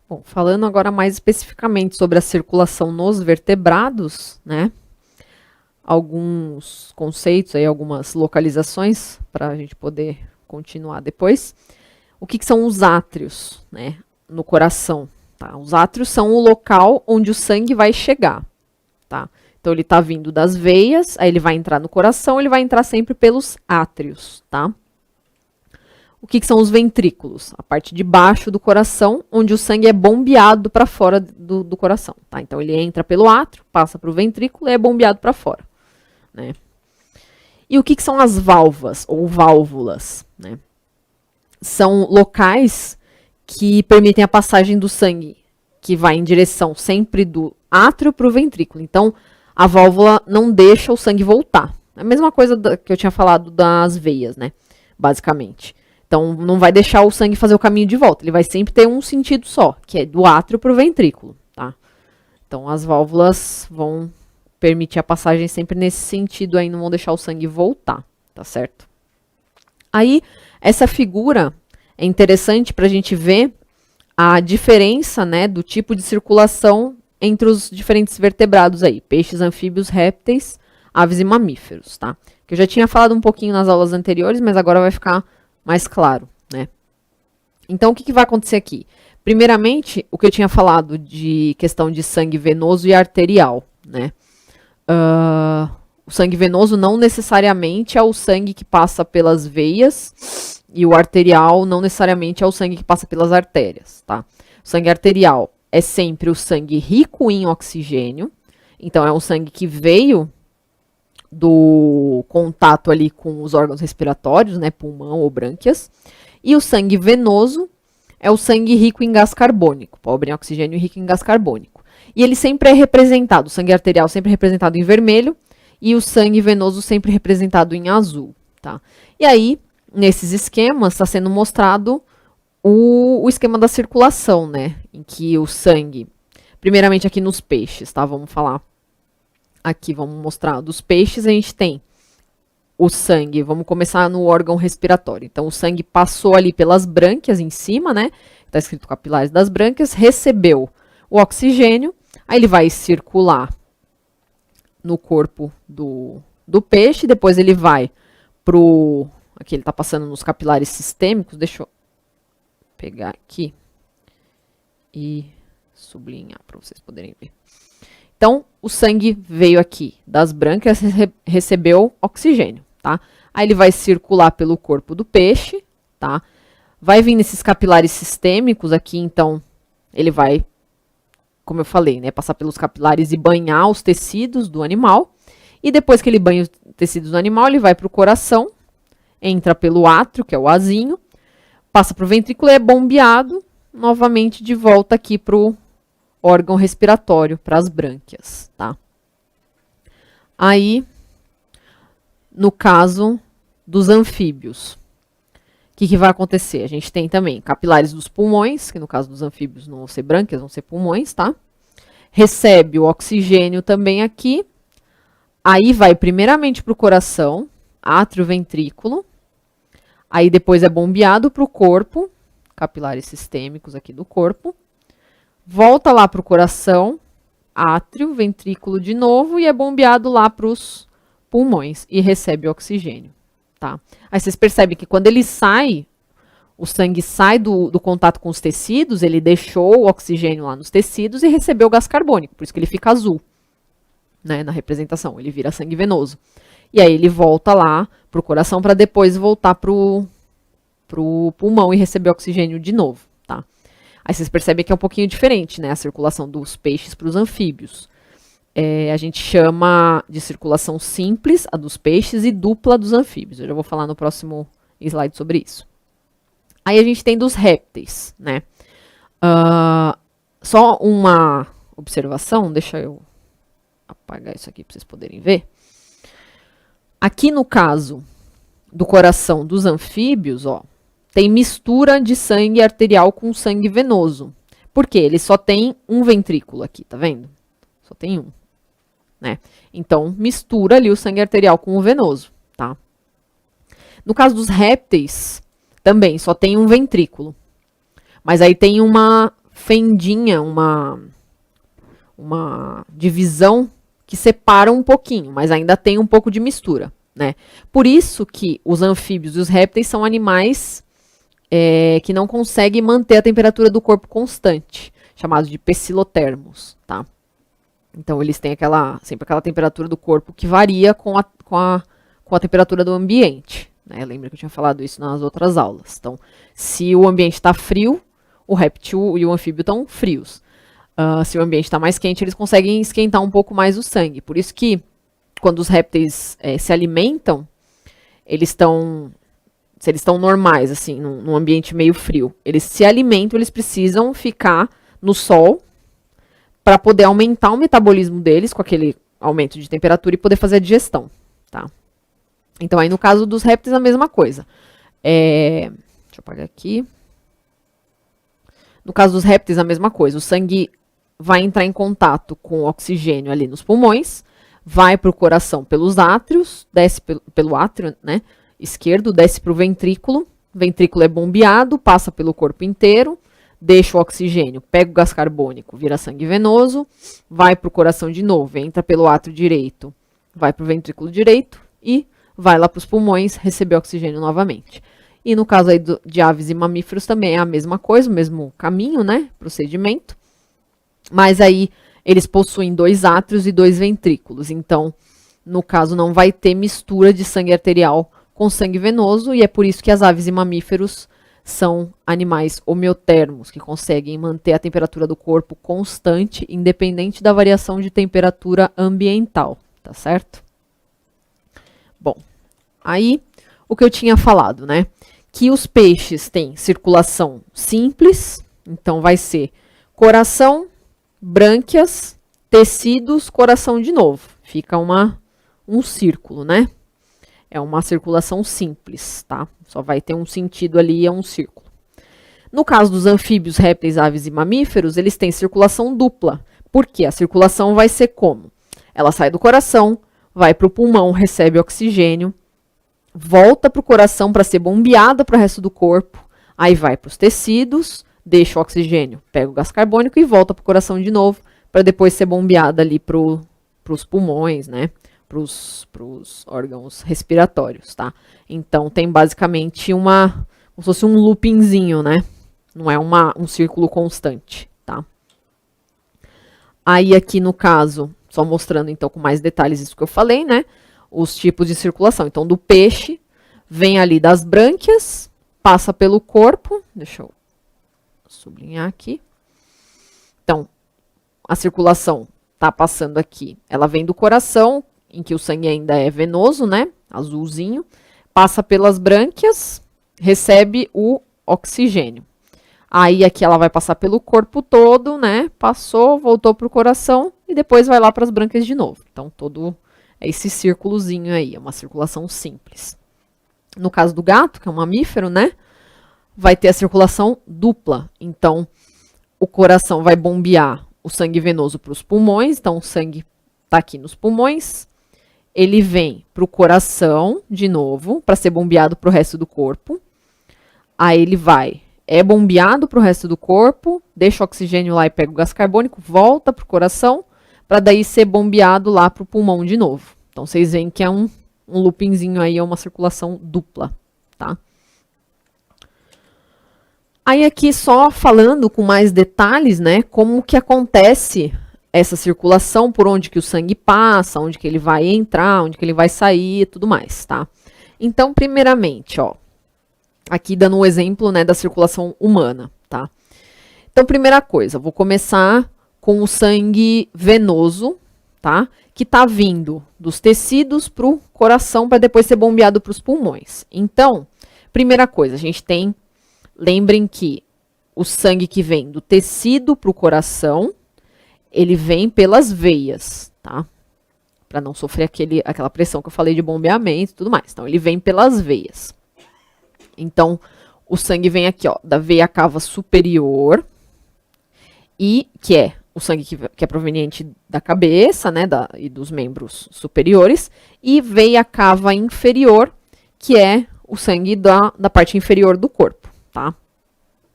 Bom, falando agora mais especificamente sobre a circulação nos vertebrados, né? Alguns conceitos aí, algumas localizações para a gente poder continuar depois. O que são os átrios, né? No coração, tá? Os átrios são o local onde o sangue vai chegar, tá? Então ele está vindo das veias, aí ele vai entrar no coração, ele vai entrar sempre pelos átrios, tá? O que são os ventrículos? A parte de baixo do coração, onde o sangue é bombeado para fora do coração, tá? Então ele entra pelo átrio, passa para o ventrículo e é bombeado para fora, né? E o que são as válvulas ou válvulas, né? São locais que permitem a passagem do sangue, que vai em direção sempre do átrio para o ventrículo. Então, a válvula não deixa o sangue voltar. É a mesma coisa que eu tinha falado das veias, né? Basicamente. Então, não vai deixar o sangue fazer o caminho de volta. Ele vai sempre ter um sentido só, que é do átrio para o ventrículo, tá? Então, as válvulas vão permitir a passagem sempre nesse sentido aí, não vão deixar o sangue voltar, tá certo? Aí, essa figura é interessante para a gente ver a diferença, né, do tipo de circulação entre os diferentes vertebrados aí, peixes, anfíbios, répteis, aves e mamíferos, tá? Que eu já tinha falado um pouquinho nas aulas anteriores, mas agora vai ficar mais claro, né? Então, o que vai acontecer aqui? Primeiramente, o que eu tinha falado de questão de sangue venoso e arterial, né? O sangue venoso não necessariamente é o sangue que passa pelas veias e o arterial não necessariamente é o sangue que passa pelas artérias, tá? O sangue arterial é sempre o sangue rico em oxigênio, então é um sangue que veio do contato ali com os órgãos respiratórios, né, pulmão ou brânquias, e o sangue venoso é o sangue rico em gás carbônico, pobre em oxigênio e rico em gás carbônico. E ele sempre é representado, o sangue arterial sempre é representado em vermelho e o sangue venoso sempre representado em azul, tá? E aí, nesses esquemas, está sendo mostrado o esquema da circulação, né, em que o sangue, primeiramente aqui nos peixes, tá, vamos falar. Aqui, vamos mostrar dos peixes, a gente tem o sangue, vamos começar no órgão respiratório. Então, o sangue passou ali pelas brânquias em cima, né? Está escrito capilares das brânquias, recebeu o oxigênio, aí ele vai circular no corpo do peixe, depois ele vai pro... Aqui ele está passando nos capilares sistêmicos, deixa eu pegar aqui e sublinhar para vocês poderem ver. Então, o sangue veio aqui das brânquias, recebeu oxigênio, tá? Aí ele vai circular pelo corpo do peixe, tá? Vai vir nesses capilares sistêmicos aqui, então, ele vai, como eu falei, né, passar pelos capilares e banhar os tecidos do animal. E depois que ele banha os tecidos do animal, ele vai para o coração, entra pelo átrio, que é o azinho, passa para o ventrículo e é bombeado novamente de volta aqui para o órgão respiratório, para as brânquias, tá? Aí, no caso dos anfíbios, o que vai acontecer? A gente tem também capilares dos pulmões, que no caso dos anfíbios não vão ser brânquias, vão ser pulmões, tá? Recebe o oxigênio também aqui, aí vai primeiramente para o coração, átrio, ventrículo, aí depois é bombeado para o corpo, capilares sistêmicos aqui do corpo, volta lá para o coração, átrio, ventrículo de novo e é bombeado lá para os pulmões e recebe oxigênio, tá? Aí vocês percebem que quando ele sai, o sangue sai do contato com os tecidos, ele deixou o oxigênio lá nos tecidos e recebeu o gás carbônico, por isso que ele fica azul, né, na representação, ele vira sangue venoso. E aí ele volta lá para o coração para depois voltar para o pulmão e receber oxigênio de novo, tá? Aí vocês percebem que é um pouquinho diferente, né, a circulação dos peixes para os anfíbios. A gente chama de circulação simples, a dos peixes, e dupla dos anfíbios. Eu já vou falar no próximo slide sobre isso. Aí a gente tem dos répteis, né? Só uma observação, deixa eu apagar isso aqui para vocês poderem ver. Aqui no caso do coração dos anfíbios, ó, tem mistura de sangue arterial com sangue venoso. Por quê? Ele só tem um ventrículo aqui, tá vendo? Só tem um, né? Então, mistura ali o sangue arterial com o venoso, tá? No caso dos répteis, também só tem um ventrículo. Mas aí tem uma fendinha, uma divisão que separa um pouquinho, mas ainda tem um pouco de mistura, né? Por isso que os anfíbios e os répteis são animais que não conseguem manter a temperatura do corpo constante, chamados de pecilotermos, tá? Então, eles têm sempre aquela temperatura do corpo que varia com a temperatura do ambiente, né? Lembra que eu tinha falado isso nas outras aulas. Então, se o ambiente está frio, o réptil e o anfíbio estão frios. Se o ambiente está mais quente, eles conseguem esquentar um pouco mais o sangue. Por isso que, quando os répteis se alimentam, se eles estão normais, assim, num ambiente meio frio, eles se alimentam, eles precisam ficar no sol para poder aumentar o metabolismo deles com aquele aumento de temperatura e poder fazer a digestão, tá? Então, aí no caso dos répteis, a mesma coisa. Deixa eu apagar aqui. No caso dos répteis, a mesma coisa. O sangue vai entrar em contato com o oxigênio ali nos pulmões, vai para o coração pelos átrios, desce pelo átrio, né, esquerdo, desce para o ventrículo. O ventrículo é bombeado, passa pelo corpo inteiro, deixa o oxigênio, pega o gás carbônico, vira sangue venoso, vai para o coração de novo, entra pelo átrio direito, vai para o ventrículo direito e vai lá para os pulmões receber oxigênio novamente. E no caso aí de aves e mamíferos também é a mesma coisa, o mesmo caminho, né, procedimento. Mas aí eles possuem 2 átrios e 2 ventrículos. Então, no caso, não vai ter mistura de sangue arterial com sangue venoso, e é por isso que as aves e mamíferos são animais homeotermos, que conseguem manter a temperatura do corpo constante, independente da variação de temperatura ambiental, tá certo? Bom, aí o que eu tinha falado, né? Que os peixes têm circulação simples, então vai ser coração, brânquias, tecidos, coração de novo. Fica um círculo, né? É uma circulação simples, tá? Só vai ter um sentido ali, é um círculo. No caso dos anfíbios, répteis, aves e mamíferos, eles têm circulação dupla. Por quê? A circulação vai ser como? Ela sai do coração, vai para o pulmão, recebe oxigênio, volta para o coração para ser bombeada para o resto do corpo, aí vai para os tecidos, deixa o oxigênio, pega o gás carbônico e volta para o coração de novo, para depois ser bombeada ali para os pulmões, né? Para os órgãos respiratórios, tá? Então, tem basicamente como se fosse um loopingzinho, né? Não é um círculo constante, tá? Aí, aqui no caso, só mostrando então com mais detalhes isso que eu falei, né? Os tipos de circulação. Então, do peixe, vem ali das brânquias, passa pelo corpo, deixa eu sublinhar aqui. Então, a circulação tá passando aqui, ela vem do coração, em que o sangue ainda é venoso, né? Azulzinho. Passa pelas brânquias, recebe o oxigênio. Aí aqui ela vai passar pelo corpo todo, né? Passou, voltou para o coração e depois vai lá para as brânquias de novo. Então, todo esse círculozinho aí, é uma circulação simples. No caso do gato, que é um mamífero, né? Vai ter a circulação dupla. Então, o coração vai bombear o sangue venoso para os pulmões. Então, o sangue tá aqui nos pulmões. Ele vem para o coração, de novo, para ser bombeado para o resto do corpo. Aí ele é bombeado para o resto do corpo, deixa o oxigênio lá e pega o gás carbônico, volta para o coração, para daí ser bombeado lá para o pulmão de novo. Então, vocês veem que é um loopingzinho aí, é uma circulação dupla, tá? Aí aqui só falando com mais detalhes, né, como que acontece essa circulação, por onde que o sangue passa, onde que ele vai entrar, onde que ele vai sair e tudo mais, tá? Então, primeiramente, ó, aqui dando um exemplo, né, da circulação humana, tá? Então, primeira coisa, vou começar com o sangue venoso, tá? Que tá vindo dos tecidos pro coração para depois ser bombeado para os pulmões. Então, primeira coisa, a gente tem, lembrem que o sangue que vem do tecido pro coração, ele vem pelas veias, tá? Para não sofrer aquela pressão que eu falei de bombeamento e tudo mais. Então, ele vem pelas veias. Então, o sangue vem aqui, ó, da veia cava superior, e que é o sangue que é proveniente da cabeça, né, e dos membros superiores, e veia cava inferior, que é o sangue da parte inferior do corpo, tá?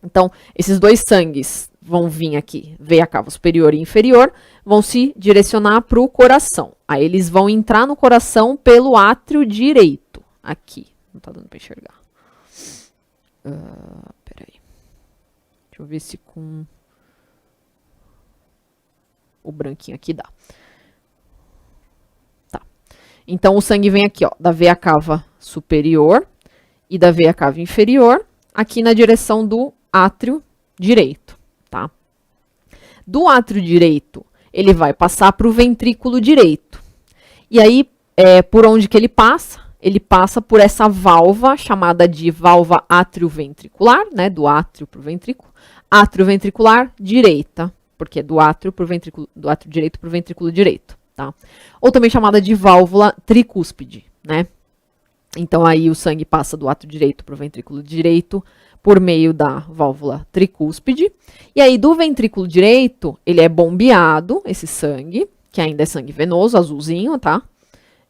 Então, esses dois sangues vão vir aqui, veia cava superior e inferior, vão se direcionar para o coração. Aí eles vão entrar no coração pelo átrio direito. Aqui. Não tá dando para enxergar. Peraí. Deixa eu ver se com o branquinho aqui dá. Tá. Então, o sangue vem aqui, ó, da veia cava superior e da veia cava inferior, aqui na direção do átrio direito, tá? Do átrio direito, ele vai passar para o ventrículo direito. E aí, por onde que ele passa? Ele passa por essa válvula chamada de válvula átrio-ventricular, né? Do átrio para o ventrículo. Átrio ventricular direita, porque é do átrio pro ventrículo, do átrio direito para o ventrículo direito, tá? Ou também chamada de válvula tricúspide, né? Então aí o sangue passa do átrio direito para o ventrículo direito por meio da válvula tricúspide. E aí do ventrículo direito, ele é bombeado, esse sangue, que ainda é sangue venoso, azulzinho, tá?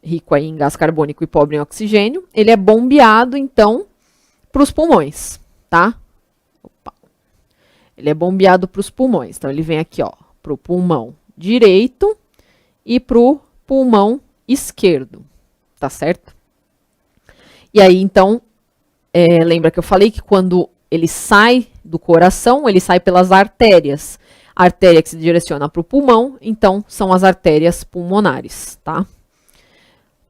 Rico aí em gás carbônico e pobre em oxigênio. Ele é bombeado, então, para os pulmões, tá? Opa. Ele é bombeado para os pulmões. Então, ele vem aqui, ó, para o pulmão direito e para o pulmão esquerdo, tá certo? E aí, então, lembra que eu falei que quando ele sai do coração, ele sai pelas artérias. A artéria que se direciona para o pulmão, então, são as artérias pulmonares, tá?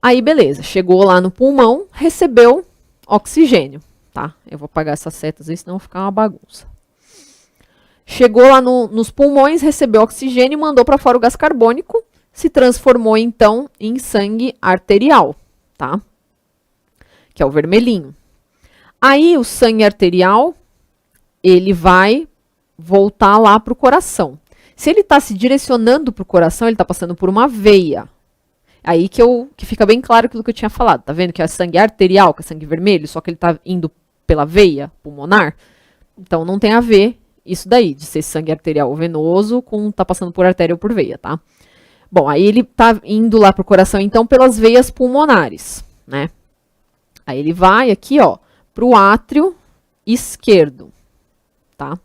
Aí, beleza, chegou lá no pulmão, recebeu oxigênio, tá? Eu vou apagar essas setas aí, senão vai ficar uma bagunça. Chegou lá nos pulmões, recebeu oxigênio, mandou para fora o gás carbônico, se transformou, então, em sangue arterial, tá? Que é o vermelhinho. Aí, o sangue arterial, ele vai voltar lá para o coração. Se ele está se direcionando para o coração, ele está passando por uma veia. Aí que fica bem claro aquilo que eu tinha falado. Tá vendo que é sangue arterial, que é sangue vermelho, só que ele tá indo pela veia pulmonar? Então, não tem a ver isso daí, de ser sangue arterial ou venoso, com tá passando por artéria ou por veia, tá? Bom, aí ele tá indo lá pro coração, então, pelas veias pulmonares, né? Aí ele vai aqui, ó, pro átrio esquerdo, tá?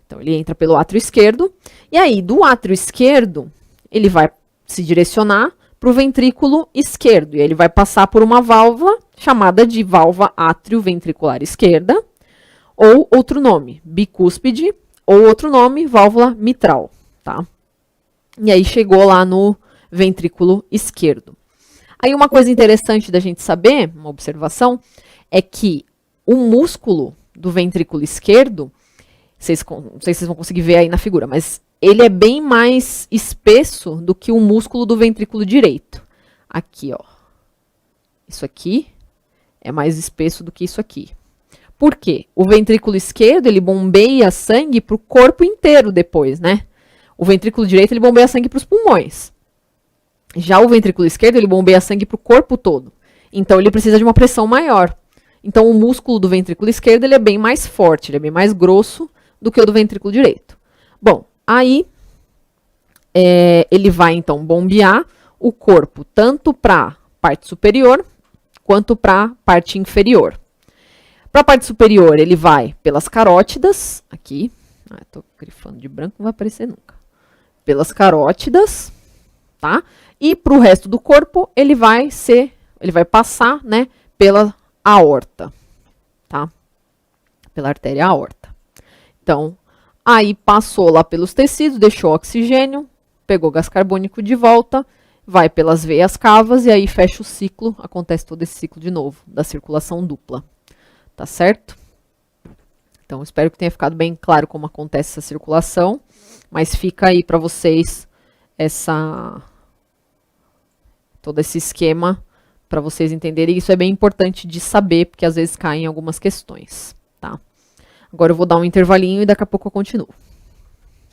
Então, ele entra pelo átrio esquerdo, e aí, do átrio esquerdo, ele vai se direcionar para o ventrículo esquerdo, e ele vai passar por uma válvula chamada de válvula átrio-ventricular esquerda, ou outro nome, bicúspide, ou outro nome, válvula mitral, tá? E aí chegou lá no ventrículo esquerdo. Aí uma coisa interessante da gente saber, uma observação, é que o músculo do ventrículo esquerdo, não sei se vocês vão conseguir ver aí na figura, mas ele é bem mais espesso do que o músculo do ventrículo direito. Aqui, ó. Isso aqui é mais espesso do que isso aqui. Por quê? O ventrículo esquerdo, ele bombeia sangue para o corpo inteiro depois, né? O ventrículo direito, ele bombeia sangue para os pulmões. Já o ventrículo esquerdo, ele bombeia sangue para o corpo todo. Então, ele precisa de uma pressão maior. Então, o músculo do ventrículo esquerdo, ele é bem mais forte, ele é bem mais grosso do que o do ventrículo direito. Bom, aí, ele vai, então, bombear o corpo tanto para a parte superior quanto para a parte inferior. Para a parte superior, ele vai pelas carótidas, aqui, tô grifando de branco, não vai aparecer nunca. Pelas carótidas, tá? E para o resto do corpo, ele vai passar, né, pela aorta, tá? Pela artéria aorta. Então, aí passou lá pelos tecidos, deixou oxigênio, pegou gás carbônico de volta, vai pelas veias cavas e aí fecha o ciclo, acontece todo esse ciclo de novo, da circulação dupla. Tá certo? Então, espero que tenha ficado bem claro como acontece essa circulação, mas fica aí para vocês todo esse esquema para vocês entenderem. Isso é bem importante de saber, porque às vezes caem algumas questões, tá? Agora eu vou dar um intervalinho e daqui a pouco eu continuo.